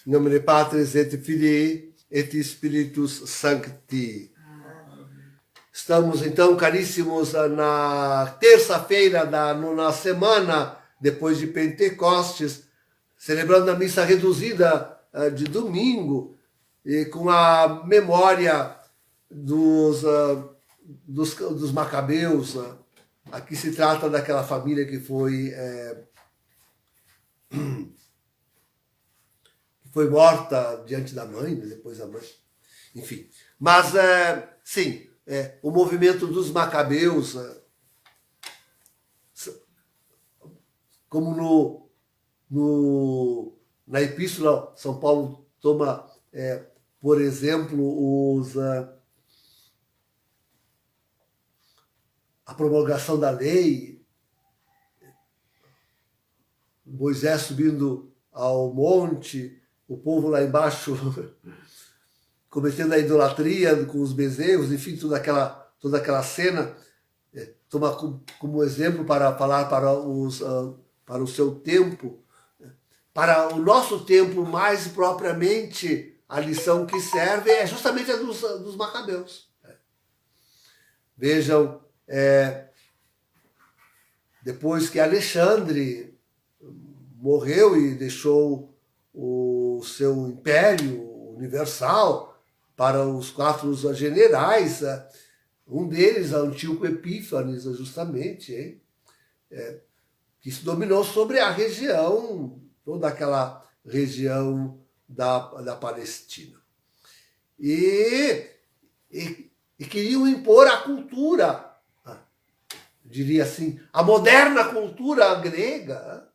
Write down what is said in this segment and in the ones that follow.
Em nome de Patris et Filii et Spiritus Sancti. Estamos então, caríssimos, na terça-feira na semana depois de Pentecostes, celebrando a missa reduzida de domingo, e com a memória dos Macabeus. Aqui se trata daquela família que foi morta diante da mãe, depois da mãe, enfim. Mas, sim, o movimento dos Macabeus, como na Epístola, São Paulo toma, por exemplo, a promulgação da lei, Moisés subindo ao monte, o povo lá embaixo cometendo a idolatria com os bezerros, enfim, toda aquela cena, toma como exemplo para falar para o seu tempo. Para o nosso tempo, mais propriamente, a lição que serve é justamente a dos Macabeus. Vejam, depois que Alexandre morreu e deixou o seu império universal para os 4 generais, um deles, Antíoco Epífanes, justamente, que se dominou sobre a região, toda aquela região da Palestina. E queriam impor a cultura, diria assim, a moderna cultura grega,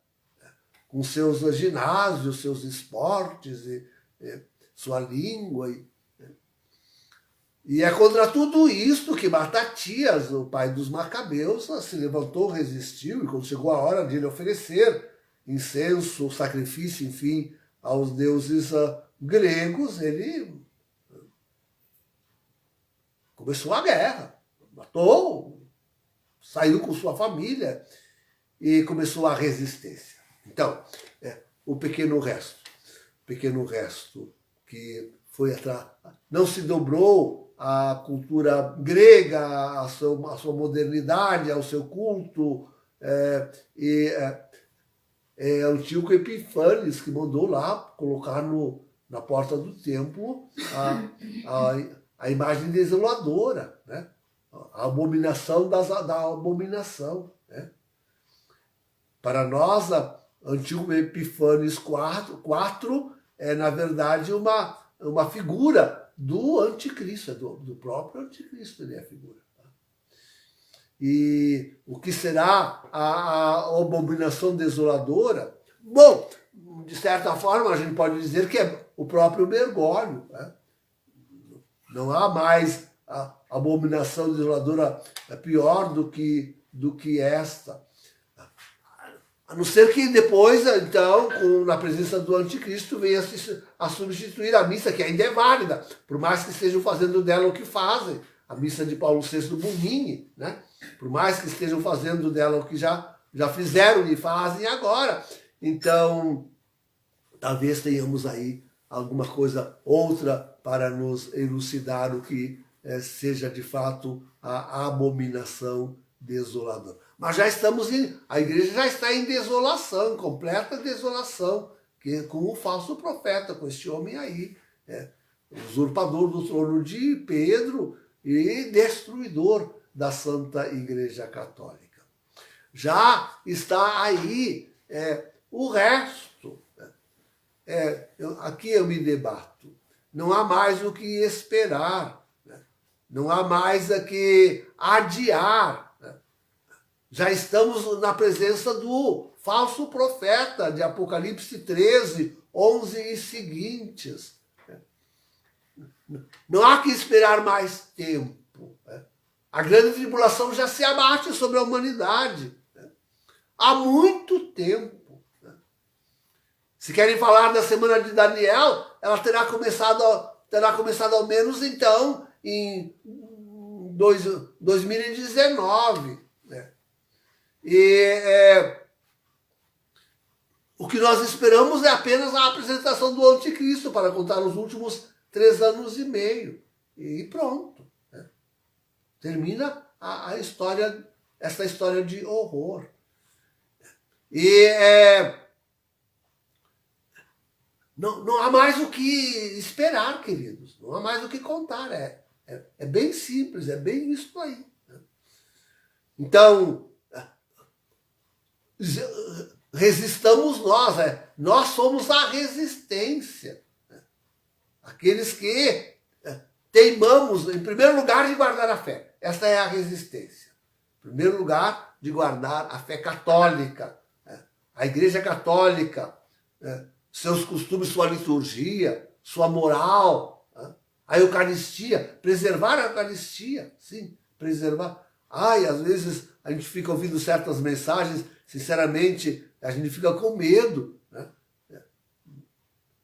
com seus ginásios, seus esportes, sua língua. E é contra tudo isto que Matatias, o pai dos Macabeus, se levantou, resistiu, e quando chegou a hora de ele oferecer incenso, sacrifício, enfim, aos deuses gregos, ele começou a guerra, matou, saiu com sua família e começou a resistência. Então, o pequeno resto que foi atrás, não se dobrou à cultura grega, à sua modernidade, ao seu culto, Antíoco Epífanes, que mandou lá colocar na porta do templo a imagem desoladora, né? A abominação da abominação. Né? Para nós, Antíoco Epífanes IV é, na verdade, uma figura do anticristo, do próprio anticristo, ele é a figura. E o que será a abominação desoladora? Bom, de certa forma, a gente pode dizer que é o próprio Bergoglio. Né? Não há mais a abominação desoladora pior do que esta. A não ser que depois, então, na presença do anticristo, venha a substituir a missa, que ainda é válida, por mais que estejam fazendo dela o que fazem. A missa de Paulo VI do Bumini, né? Por mais que estejam fazendo dela o que já fizeram e fazem agora. Então, talvez tenhamos aí alguma coisa outra para nos elucidar o que seja de fato a abominação desoladora. Mas a igreja já está em desolação, completa desolação, com o falso profeta, com este homem aí, usurpador do trono de Pedro e destruidor da Santa Igreja Católica. Já está aí o resto. Aqui eu me debato. Não há mais o que esperar. Né? Não há mais o que adiar. Né? Já estamos na presença do falso profeta de Apocalipse 13, 11 e seguintes. Não há que esperar mais tempo. Né? A grande tribulação já se abate sobre a humanidade. Né? Há muito tempo. Né? Se querem falar da semana de Daniel, ela terá começado ao menos, então, em 2019. Né? o que nós esperamos é apenas a apresentação do anticristo para contar os últimos 3 anos e meio. E pronto. Né? Termina a história, essa história de horror. E não há mais o que esperar, queridos. Não há mais o que contar. É bem simples, é bem isso aí. Né? Então, resistamos nós. Nós somos a resistência. Né? Aqueles que teimamos, em primeiro lugar, de guardar a fé. Essa é a resistência. Em primeiro lugar, de guardar a fé católica. A Igreja Católica, seus costumes, sua liturgia, sua moral, a Eucaristia, preservar a Eucaristia, sim, preservar. Às vezes a gente fica ouvindo certas mensagens, sinceramente, a gente fica com medo, né,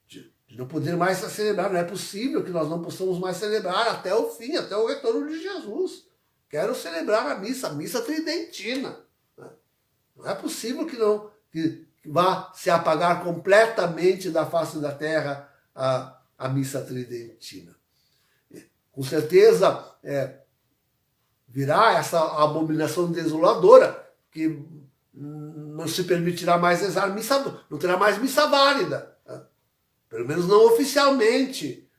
de não poder mais celebrar. Não é possível que nós não possamos mais celebrar até o fim, até o retorno de Jesus. Quero celebrar a missa tridentina. Né? Não é possível que vá se apagar completamente da face da terra a missa tridentina. Com certeza virá essa abominação desoladora que não se permitirá mais rezar missa, não terá mais missa válida, né? Pelo menos não oficialmente.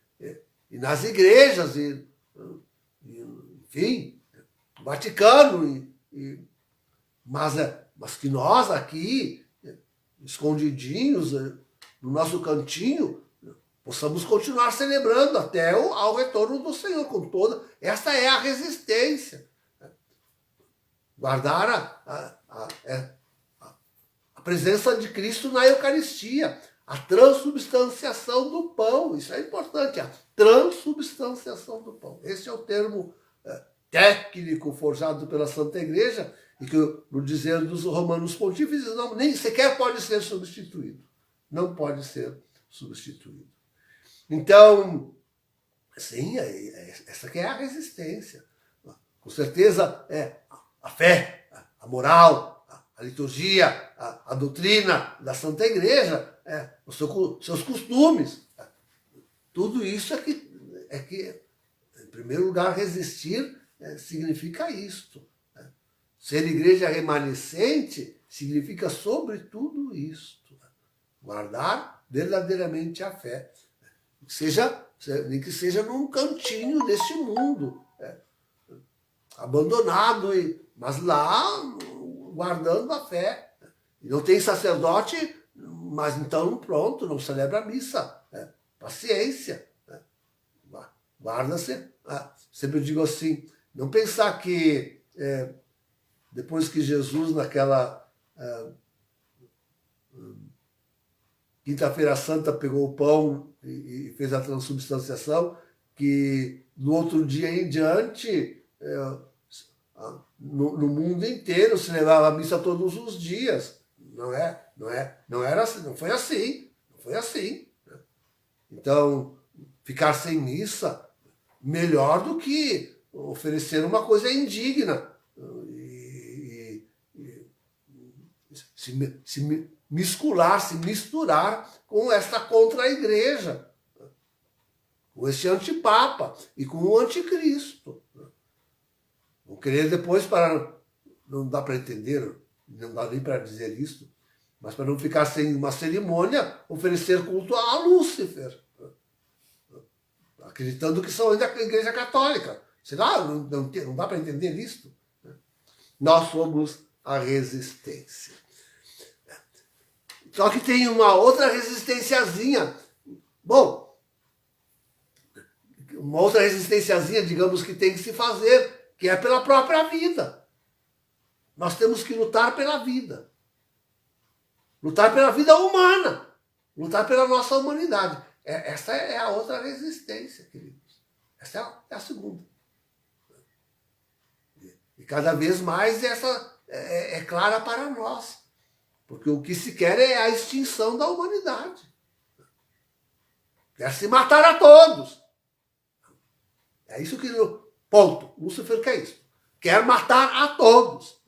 E nas igrejas, enfim, Vaticano, mas que nós aqui, escondidinhos no nosso cantinho, possamos continuar celebrando até ao retorno do Senhor com toda. Essa é a resistência. Guardar a presença de Cristo na Eucaristia, a transubstanciação do pão. Isso é importante, a transubstanciação do pão. Esse é o termo técnico forjado pela Santa Igreja, e que, no dizer dos romanos pontífices, nem sequer pode ser substituído. Não pode ser substituído. Então, sim, essa que é a resistência. Com certeza, a fé, a moral, a liturgia, a doutrina da Santa Igreja, os seus costumes. Tudo isso é que, em primeiro lugar, resistir significa isto. Ser igreja remanescente significa, sobretudo, isto. Guardar verdadeiramente a fé. Nem que seja num cantinho deste mundo. Abandonado, mas lá guardando a fé. E não tem sacerdote, mas então pronto, não celebra a missa. Paciência. Guarda-se. Sempre digo assim, não pensar que depois que Jesus, naquela Quinta-feira Santa, pegou o pão e fez a transubstanciação, que no outro dia em diante, no mundo inteiro, se levava a missa todos os dias. Não era assim, não foi assim. Não foi assim. Então, ficar sem missa, melhor do que oferecer uma coisa indigna. Se misturar com essa contra-igreja, com esse antipapa e com o anticristo. Vou querer depois, não dá para entender, não dá nem para dizer isso, mas para não ficar sem uma cerimônia, oferecer culto a Lúcifer, acreditando que são ainda a Igreja Católica. Sei lá, não dá para entender isso. Nós somos a resistência. Só que tem uma outra resistênciazinha. Bom, uma outra resistênciazinha, digamos, que tem que se fazer, que é pela própria vida. Nós temos que lutar pela vida. Lutar pela vida humana. Lutar pela nossa humanidade. Essa é a outra resistência, queridos. Essa é a segunda. E cada vez mais essa é clara para nós. Porque o que se quer é a extinção da humanidade. Quer se matar a todos. É isso que... Ponto. Lúcifer quer isso. Quer matar a todos.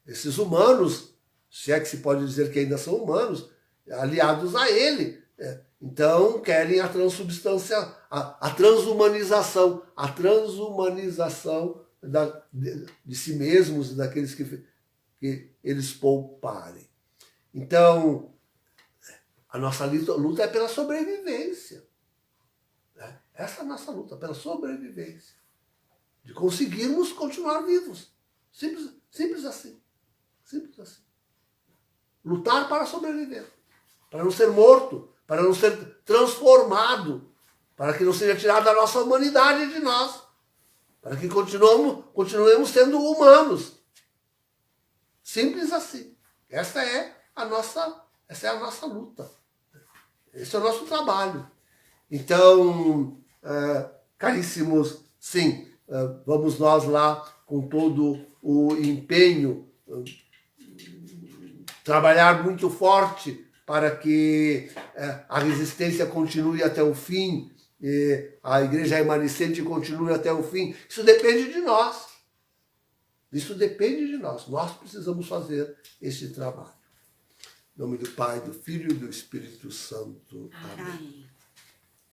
Esses humanos se é que se pode dizer que ainda são humanos, aliados a ele. Então, querem a transubstância, a transhumanização de si mesmos e daqueles que eles pouparem. Então, a nossa luta é pela sobrevivência. Essa é a nossa luta, pela sobrevivência. De conseguirmos continuar vivos. Simples assim. Simples assim. Lutar para sobreviver. Para não ser morto. Para não ser transformado. Para que não seja tirada a nossa humanidade de nós. Para que continuemos sendo humanos. Simples assim. Essa é a nossa luta. Esse é o nosso trabalho. Então, caríssimos, sim, vamos nós lá com todo o empenho, trabalhar muito forte para que a resistência continue até o fim, a igreja remanescente continue até o fim. Isso depende de nós. Isso depende de nós. Nós precisamos fazer esse trabalho. Em nome do Pai, do Filho e do Espírito Santo. Amém.